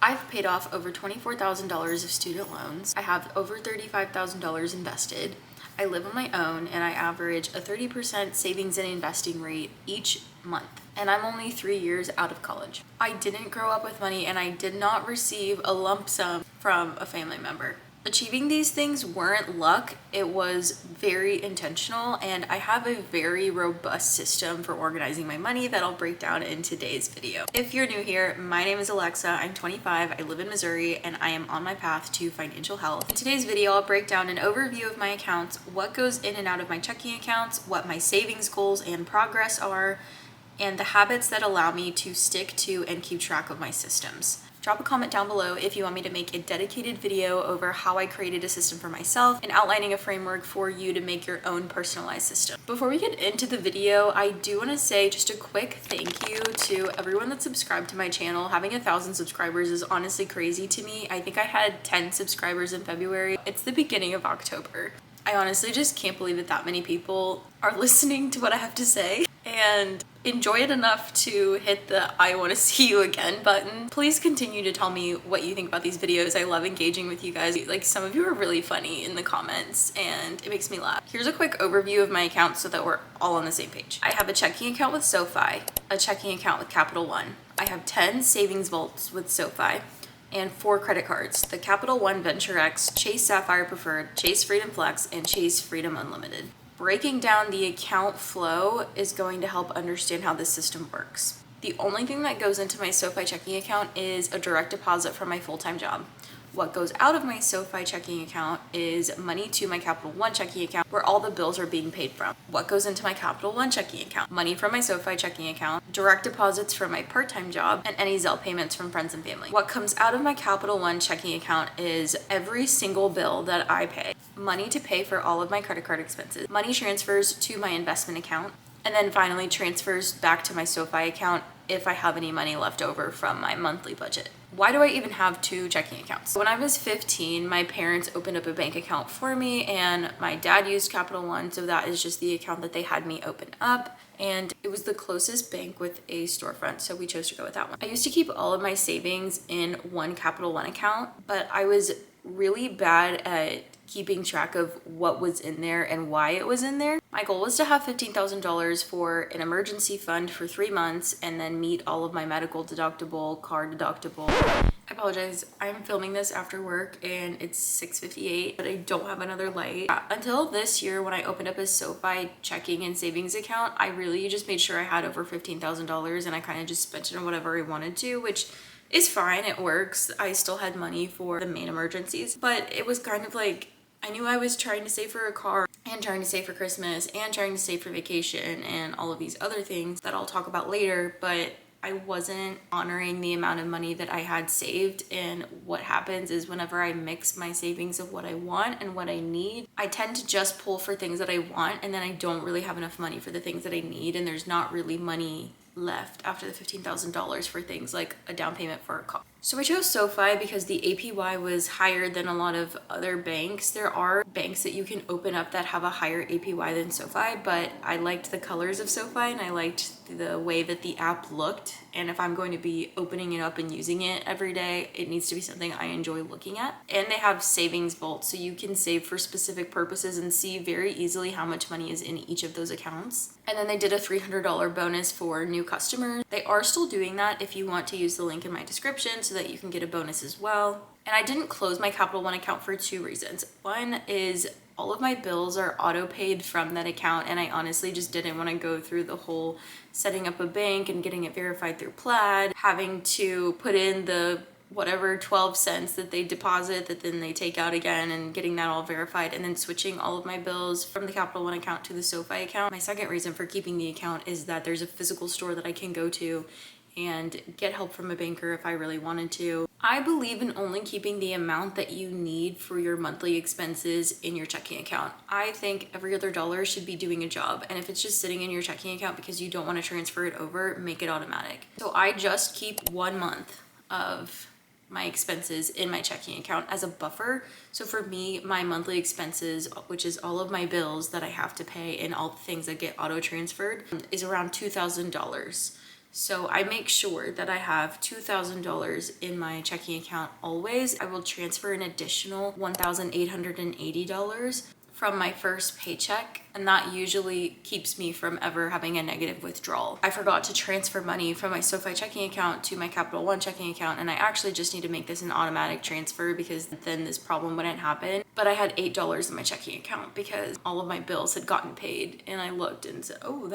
I've paid off over $24,000 of student loans. I have over $35,000 invested. I live on my own and I average a 30% savings and investing rate each month. And I'm only 3 years out of college. I didn't grow up with money and I did not receive a lump sum from a family member. Achieving these things weren't luck, it was very intentional, and I have a very robust system for organizing my money that I'll break down in today's video. If you're new here, my name is Alexa, I'm 25, I live in Missouri, and I am on my path to financial health. In today's video, I'll break down an overview of my accounts, what goes in and out of my checking accounts, what my savings goals and progress are, and the habits that allow me to stick to and keep track of my systems. Drop a comment down below if you want me to make a dedicated video over how I created a system for myself and outlining a framework for you to make your own personalized system. Before we get into the video, I do want to say just a quick thank you to everyone that subscribed to my channel. Having 1,000 subscribers is honestly crazy to me. I think I had 10 subscribers in February. It's the beginning of October. I honestly just can't believe that that many people are listening to what I have to say and enjoy it enough to hit the I want to see you again button. Please continue to tell me what you think about these videos. I love engaging with you guys. Like, some of you are really funny in the comments and it makes me laugh. Here's a quick overview of my accounts so that we're all on the same page. I have a checking account with Sofi, a checking account with Capital One. I have 10 savings vaults with Sofi, and 4 credit cards: the Capital One Venture X, Chase Sapphire Preferred, Chase Freedom Flex, and Chase Freedom Unlimited. Breaking down the account flow is going to help understand how this system works. The only thing that goes into my Sofi checking account is a direct deposit from my full-time job. What goes out of my Sofi checking account is money to my Capital One checking account where all the bills are being paid from. What goes into my Capital One checking account? Money from my Sofi checking account, direct deposits from my part-time job, and any Zelle payments from friends and family. What comes out of my Capital One checking account is every single bill that I pay. Money to pay for all of my credit card expenses. Money transfers to my investment account, and then finally transfers back to my Sofi account if I have any money left over from my monthly budget. Why do I even have 2 checking accounts? When I was 15, my parents opened up a bank account for me and my dad used Capital One, so that is just the account that they had me open up. And it was the closest bank with a storefront, so we chose to go with that one. I used to keep all of my savings in one Capital One account, but I was really bad at keeping track of what was in there and why it was in there. My goal was to have $15,000 for an emergency fund for 3 months and then meet all of my medical deductible, car deductible. I apologize, I'm filming this after work and it's 6:58, but I don't have another light. Until this year, when I opened up a Sofi checking and savings account, I really just made sure I had over $15,000 and I kind of just spent it on whatever I wanted to, which is fine, it works. I still had money for the main emergencies, but it was kind of like, I knew I was trying to save for a car and trying to save for Christmas and trying to save for vacation and all of these other things that I'll talk about later, but I wasn't honoring the amount of money that I had saved. And what happens is whenever I mix my savings of what I want and what I need, I tend to just pull for things that I want, and then I don't really have enough money for the things that I need, and there's not really money left after the $15,000 for things like a down payment for a car. So I chose Sofi because the APY was higher than a lot of other banks. There are banks that you can open up that have a higher APY than Sofi, but I liked the colors of Sofi and I liked the way that the app looked. And if I'm going to be opening it up and using it every day, it needs to be something I enjoy looking at. And they have savings vaults, so you can save for specific purposes and see very easily how much money is in each of those accounts. And then they did a $300 bonus for new customers. They are still doing that if you want to use the link in my description so that you can get a bonus as well. And I didn't close my Capital One account for 2 reasons. One is all of my bills are auto paid from that account, and I honestly just didn't want to go through the whole setting up a bank and getting it verified through Plaid, having to put in the whatever 12 cents that they deposit that then they take out again, and getting that all verified, and then switching all of my bills from the Capital One account to the Sofi account. My second reason for keeping the account is that there's a physical store that I can go to and get help from a banker if I really wanted to. I believe in only keeping the amount that you need for your monthly expenses in your checking account. I think every other dollar should be doing a job, and if it's just sitting in your checking account because you don't want to transfer it over, make it automatic. So I just keep 1 month of my expenses in my checking account as a buffer. So for me, my monthly expenses, which is all of my bills that I have to pay and all the things that get auto transferred, is around $2,000. So I make sure that I have $2,000 in my checking account always. I will transfer an additional $1,880 from my first paycheck, and that usually keeps me from ever having a negative withdrawal. I forgot to transfer money from my Sofi checking account to my Capital One checking account, and I actually just need to make this an automatic transfer because then this problem wouldn't happen. But I had $8 in my checking account because all of my bills had gotten paid, and I looked and said, oh,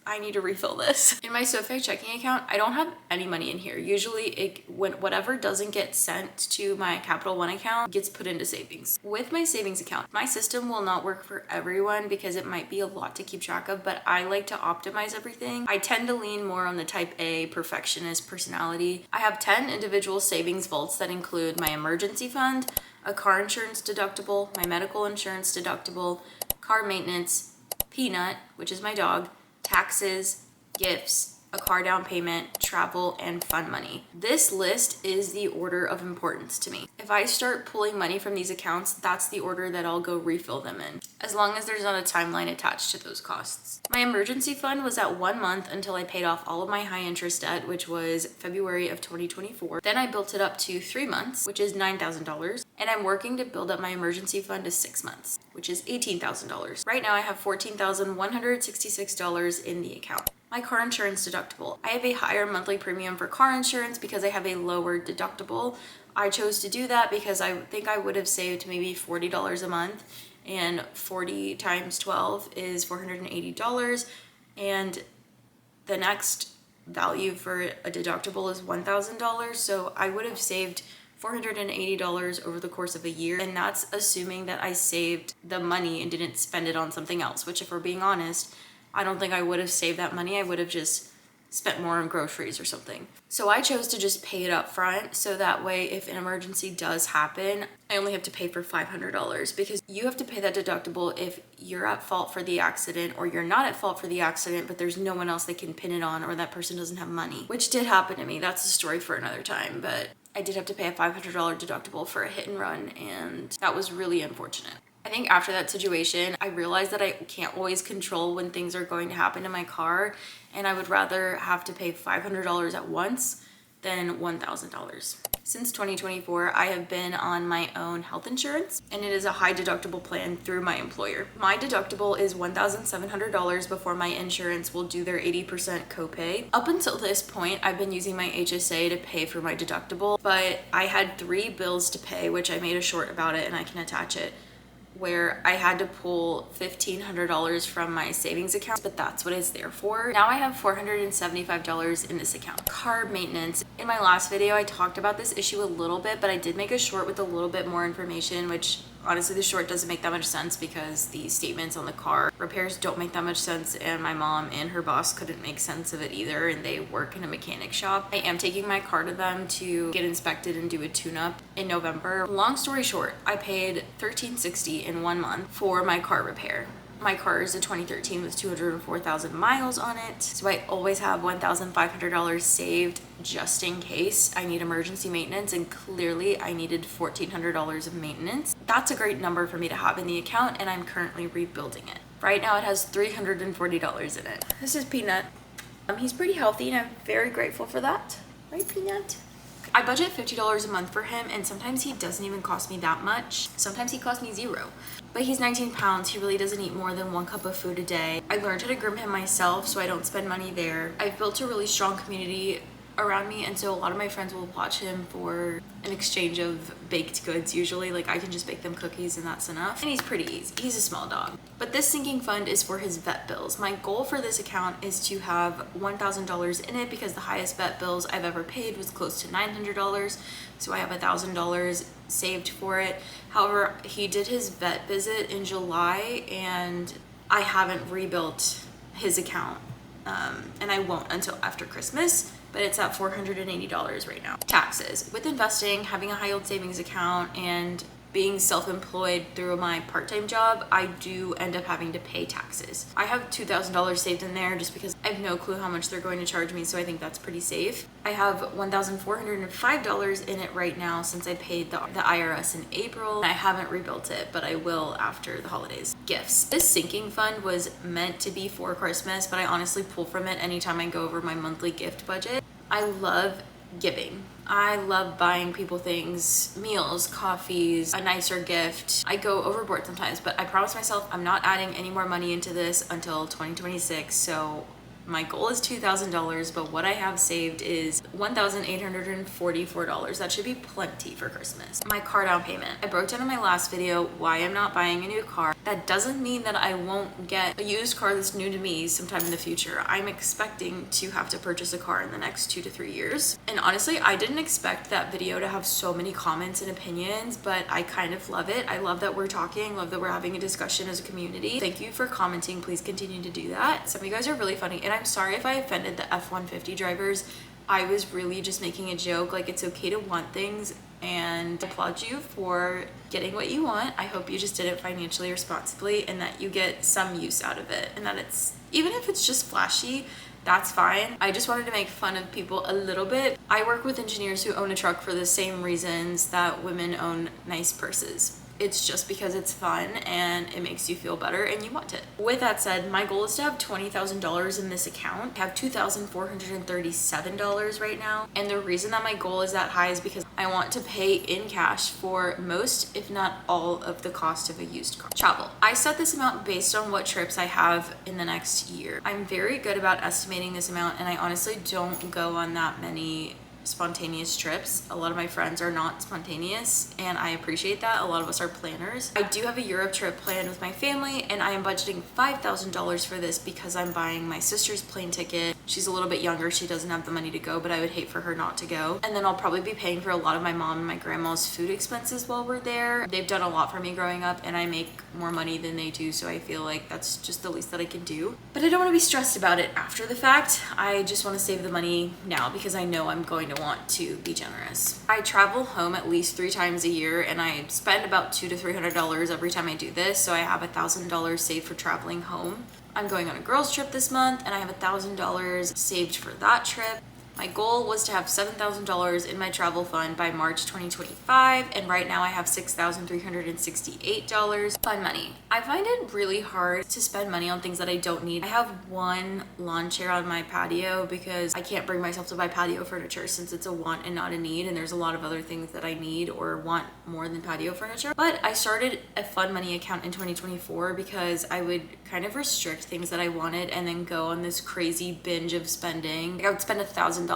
I need to refill this. In my Sofi checking account, I don't have any money in here. Usually when whatever doesn't get sent to my Capital One account gets put into savings. With my savings account, my system will not work for everyone because it might be a lot to keep track of, but I like to optimize everything. I tend to lean more on the type A perfectionist personality. I have 10 individual savings vaults that include my emergency fund, a car insurance deductible, my medical insurance deductible, car maintenance, Peanut, which is my dog, taxes, gifts, a car down payment, travel, and fun money. This list is the order of importance to me. If I start pulling money from these accounts, that's the order that I'll go refill them in, as long as there's not a timeline attached to those costs. My emergency fund was at 1 month until I paid off all of my high interest debt, which was February of 2024. Then I built it up to 3 months, which is $9,000. And I'm working to build up my emergency fund to 6 months, which is $18,000. Right now I have $14,166 in the account. My car insurance deductible. I have a higher monthly premium for car insurance because I have a lower deductible. I chose to do that because I think I would have saved maybe $40 a month, and 40 times 12 is $480, and the next value for a deductible is $1,000, so I would have saved $480 over the course of a year, and that's assuming that I saved the money and didn't spend it on something else, which, if we're being honest, I don't think I would have saved that money. I would have just spent more on groceries or something. So I chose to just pay it up front, so that way if an emergency does happen, I only have to pay for $500, because you have to pay that deductible if you're at fault for the accident or you're not at fault for the accident, but there's no one else they can pin it on, or that person doesn't have money, which did happen to me. That's a story for another time, but I did have to pay a $500 deductible for a hit and run, and that was really unfortunate. I think after that situation, I realized that I can't always control when things are going to happen in my car, and I would rather have to pay $500 at once than $1,000. Since 2024, I have been on my own health insurance, and it is a high deductible plan through my employer. My deductible is $1,700 before my insurance will do their 80% copay. Up until this point, I've been using my HSA to pay for my deductible, but I had 3 bills to pay, which I made a short about it and I can attach it, where I had to pull $1,500 from my savings account, but that's what it's there for. Now I have $475 in this account. Car maintenance. In my last video, I talked about this issue a little bit, but I did make a short with a little bit more information, which honestly the short doesn't make that much sense because the statements on the car repairs don't make that much sense, and my mom and her boss couldn't make sense of it either, and they work in a mechanic shop. I am taking my car to them to get inspected and do a tune-up in November. Long story short, I paid $1,360 in 1 month for my car repair. My car is a 2013 with 204,000 miles on it, so I always have $1,500 saved just in case I need emergency maintenance, and clearly I needed $1,400 of maintenance. That's a great number for me to have in the account, and I'm currently rebuilding it. Right now it has $340 in it. This is Peanut. He's pretty healthy, and I'm very grateful for that. Right, Peanut? I budget $50 a month for him, and sometimes he doesn't even cost me that much. Sometimes he costs me $0. But he's 19 pounds. He really doesn't eat more than 1 cup of food a day. I learned how to groom him myself, so I don't spend money there. I've built a really strong community around me, and so a lot of my friends will watch him for an exchange of baked goods usually. Like, I can just bake them cookies and that's enough. And he's pretty easy. He's a small dog. But this sinking fund is for his vet bills. My goal for this account is to have $1,000 in it because the highest vet bills I've ever paid was close to $900. So I have $1,000 saved for it. However, he did his vet visit in July and I haven't rebuilt his account. And I won't until after Christmas, but it's at $480 right now. Taxes. With investing, having a high yield savings account, and being self-employed through my part-time job, I do end up having to pay taxes. I have $2,000 saved in there just because I have no clue how much they're going to charge me, so I think that's pretty safe. I have $1,405 in it right now since I paid the IRS in April. I haven't rebuilt it, but I will after the holidays. Gifts. This sinking fund was meant to be for Christmas, but I honestly pull from it anytime I go over my monthly gift budget. I love giving. I love buying people things, meals, coffees, a nicer gift. I go overboard sometimes, but I promise myself I'm not adding any more money into this until 2026. So my goal is $2,000, but what I have saved is $1,844. That should be plenty for Christmas. My car down payment. I broke down in my last video why I'm not buying a new car. That doesn't mean that I won't get a used car that's new to me sometime in the future. I'm expecting to have to purchase a car in the next 2 to 3 years. And honestly, I didn't expect that video to have so many comments and opinions, but I kind of love it. I love that we're talking, love that we're having a discussion as a community. Thank you for commenting. Please continue to do that. Some of you guys are really funny, and I'm sorry if I offended the F-150 drivers. I was really just making a joke. Like, it's okay to want things, and I applaud you for getting what you want. I hope you just did it financially responsibly and that you get some use out of it, and that it's, even if it's just flashy, that's fine. I just wanted to make fun of people a little bit. I work with engineers who own a truck for the same reasons that women own nice purses. It's just because it's fun and it makes you feel better and you want it. With that said, my goal is to have $20,000 in this account. I have $2,437 right now. And the reason that my goal is that high is because I want to pay in cash for most, if not all, of the cost of a used car. Travel. I set this amount based on what trips I have in the next year. I'm very good about estimating this amount, and I honestly don't go on that many spontaneous trips. A lot of my friends are not spontaneous, and I appreciate that. A lot of us are planners. I do have a Europe trip planned with my family, and I am budgeting $5,000 for this because I'm buying my sister's plane ticket. She's a little bit younger, she doesn't have the money to go, but I would hate for her not to go. And then I'll probably be paying for a lot of my mom and my grandma's food expenses while we're there. They've done a lot for me growing up, and I make more money than they do, so I feel like that's just the least that I can do. But I don't want to be stressed about it after the fact. I just want to save the money now because I know I'm going to want to be generous. I travel home at least 3 times a year, and I spend about $200 to $300 every time I do this, so I have $1,000 saved for traveling home. I'm going on a girls trip this month, and I have $1,000 saved for that trip. My goal was to have $7,000 in my travel fund by March 2025, and right now I have $6,368 fun money. I find it really hard to spend money on things that I don't need. I have one lawn chair on my patio because I can't bring myself to buy patio furniture since it's a want and not a need, and there's a lot of other things that I need or want more than patio furniture. But I started a fun money account in 2024 because I would kind of restrict things that I wanted and then go on this crazy binge of spending. I would spend $1,000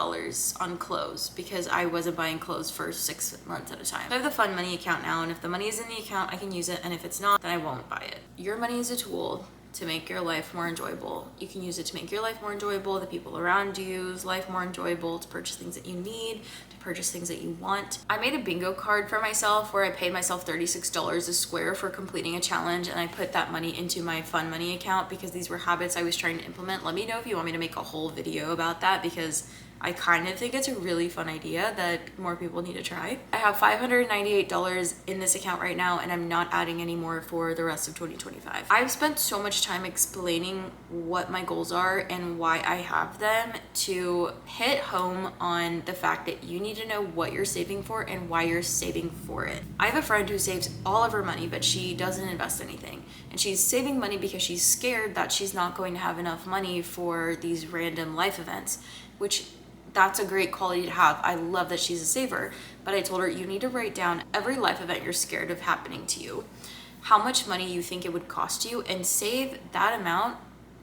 on clothes because I wasn't buying clothes for 6 months at a time. So I have the fun money account now, and if the money is in the account, I can use it, and if it's not, then I won't buy it. Your money is a tool to make your life more enjoyable. You can use it to make your life more enjoyable, the people around you's life more enjoyable, to purchase things that you need, to purchase things that you want. I made a bingo card for myself where I paid myself $36 a square for completing a challenge, and I put that money into my fun money account because these were habits I was trying to implement. Let me know if you want me to make a whole video about that because I kind of think it's a really fun idea that more people need to try. I have $598 in this account right now, and I'm not adding any more for the rest of 2025. I've spent so much time explaining what my goals are and why I have them to hit home on the fact that you need to know what you're saving for and why you're saving for it. I have a friend who saves all of her money, but she doesn't invest anything. And she's saving money because she's scared that she's not going to have enough money for these random life events, which that's a great quality to have. I love that she's a saver, but I told her you need to write down every life event you're scared of happening to you, how much money you think it would cost you, and save that amount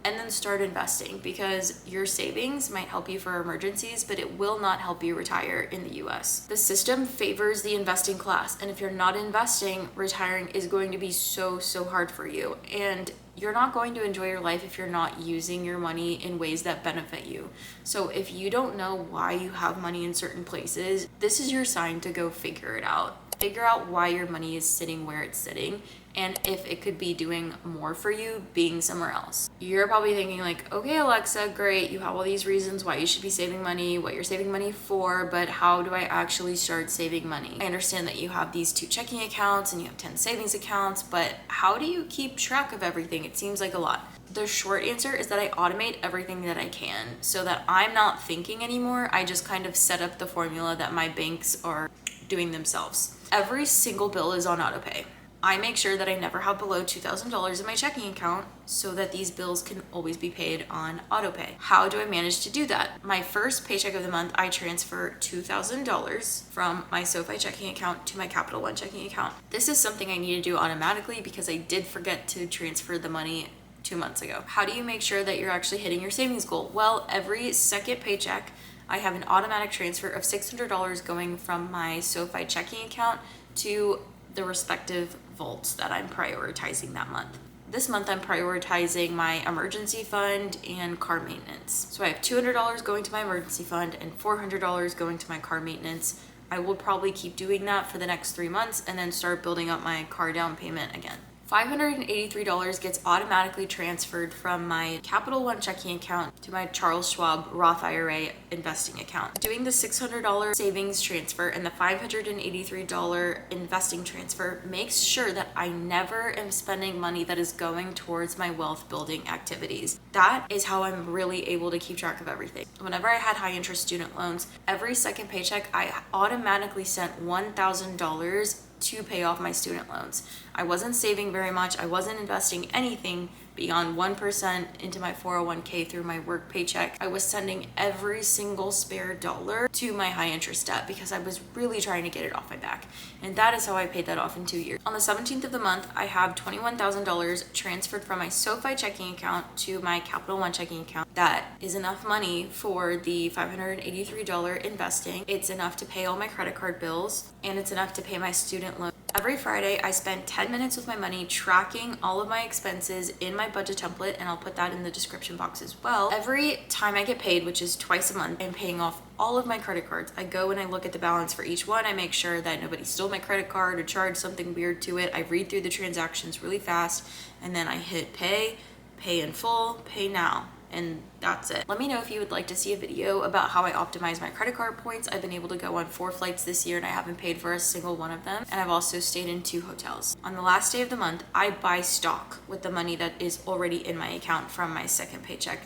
and then start investing, because your savings might help you for emergencies, but it will not help you retire in the US. The system favors the investing class, and if you're not investing, retiring is going to be so hard for you. And you're not going to enjoy your life if you're not using your money in ways that benefit you. So if you don't know why you have money in certain places, this is your sign to go figure it out. Figure out why your money is sitting where it's sitting and if it could be doing more for you being somewhere else. You're probably thinking like, okay, Alexa, great. You have all these reasons why you should be saving money, what you're saving money for, but how do I actually start saving money? I understand that you have these 2 checking accounts and you have 10 savings accounts, but how do you keep track of everything? It seems like a lot. The short answer is that I automate everything that I can so that I'm not thinking anymore. I just kind of set up the formula that my banks are doing themselves. Every single bill is on autopay. I make sure that I never have below $2,000 in my checking account so that these bills can always be paid on autopay. How do I manage to do that? My first paycheck of the month, I transfer $2,000 from my Sofi checking account to my Capital One checking account. This is something I need to do automatically because I did forget to transfer the money 2 months ago. How do you make sure that you're actually hitting your savings goal? Well, every second paycheck, I have an automatic transfer of $600 going from my Sofi checking account to the respective vaults that I'm prioritizing that month. This month I'm prioritizing my emergency fund and car maintenance. So I have $200 going to my emergency fund and $400 going to my car maintenance. I will probably keep doing that for the next 3 months and then start building up my car down payment again. $583 gets automatically transferred from my Capital One checking account to my Charles Schwab Roth IRA investing account. Doing the $600 savings transfer and the $583 investing transfer makes sure that I never am spending money that is going towards my wealth building activities. That is how I'm really able to keep track of everything. Whenever I had high interest student loans, every second paycheck, I automatically sent $1,000 to pay off my student loans. I wasn't saving very much. I wasn't investing anything beyond 1% into my 401k through my work paycheck. I was sending every single spare dollar to my high interest debt because I was really trying to get it off my back. And that is how I paid that off in 2 years. On the 17th of the month, I have $21,000 transferred from my Sofi checking account to my Capital One checking account. That is enough money for the $583 investing. It's enough to pay all my credit card bills, and it's enough to pay my student loan. Every Friday, I spend 10 minutes with my money tracking all of my expenses in my budget template, and I'll put that in the description box as well. Every time I get paid, which is twice a month, I'm paying off all of my credit cards. I go and I look at the balance for each one. I make sure that nobody stole my credit card or charged something weird to it. I read through the transactions really fast, and then I hit pay in full, pay now. And that's it. Let me know if you would like to see a video about how I optimize my credit card points. I've been able to go on 4 flights this year and I haven't paid for a single one of them. And I've also stayed in 2 hotels. On the last day of the month, I buy stock with the money that is already in my account from my second paycheck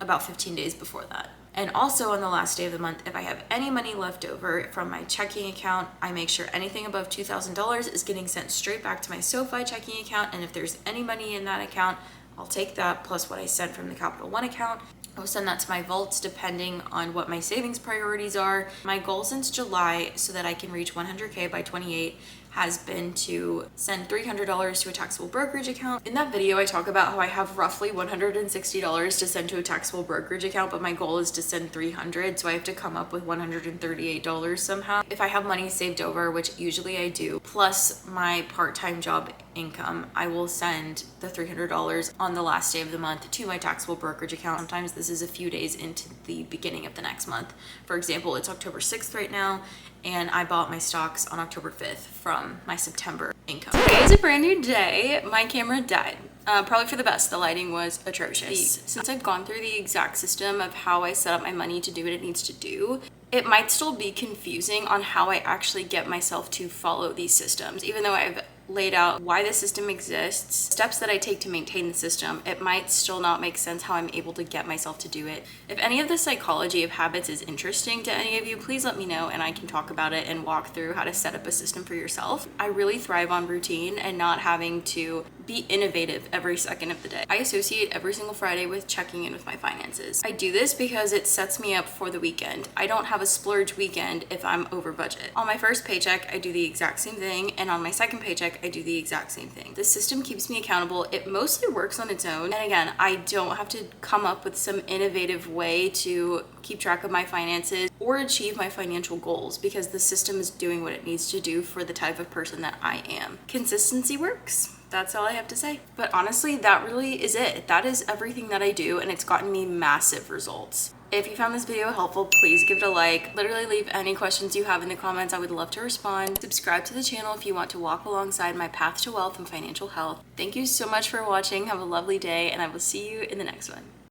about 15 days before that. And also on the last day of the month, if I have any money left over from my checking account, I make sure anything above $2,000 is getting sent straight back to my Sofi checking account. And if there's any money in that account, I'll take that plus what I sent from the Capital One account. I'll send that to my vaults depending on what my savings priorities are. My goal since July so that I can reach 100K by 28 has been to send $300 to a taxable brokerage account. In that video, I talk about how I have roughly $160 to send to a taxable brokerage account, but my goal is to send $300, so I have to come up with $138 somehow. If I have money saved over, which usually I do, plus my part-time job income, I will send the $300 on the last day of the month to my taxable brokerage account. Sometimes this is a few days into the beginning of the next month. For example, it's October 6th right now, and I bought my stocks on October 5th from my September income. Today is a brand new day. My camera died. Probably for the best. The lighting was atrocious. Since I've gone through the exact system of how I set up my money to do what it needs to do, it might still be confusing on how I actually get myself to follow these systems. Even though I've laid out why the system exists, steps that I take to maintain the system, it might still not make sense how I'm able to get myself to do it. If any of the psychology of habits is interesting to any of you, please let me know and I can talk about it and walk through how to set up a system for yourself. I really thrive on routine and not having to be innovative every second of the day. I associate every single Friday with checking in with my finances. I do this because it sets me up for the weekend. I don't have a splurge weekend if I'm over budget. On my first paycheck, I do the exact same thing, and on my second paycheck, I do the exact same thing. The system keeps me accountable. It mostly works on its own. And again, I don't have to come up with some innovative way to keep track of my finances or achieve my financial goals because the system is doing what it needs to do for the type of person that I am. Consistency works. That's all I have to say. But honestly, that really is it. That is everything that I do, and it's gotten me massive results. If you found this video helpful, please give it a like. Literally leave any questions you have in the comments. I would love to respond. Subscribe to the channel if you want to walk alongside my path to wealth and financial health. Thank you so much for watching. Have a lovely day, and I will see you in the next one.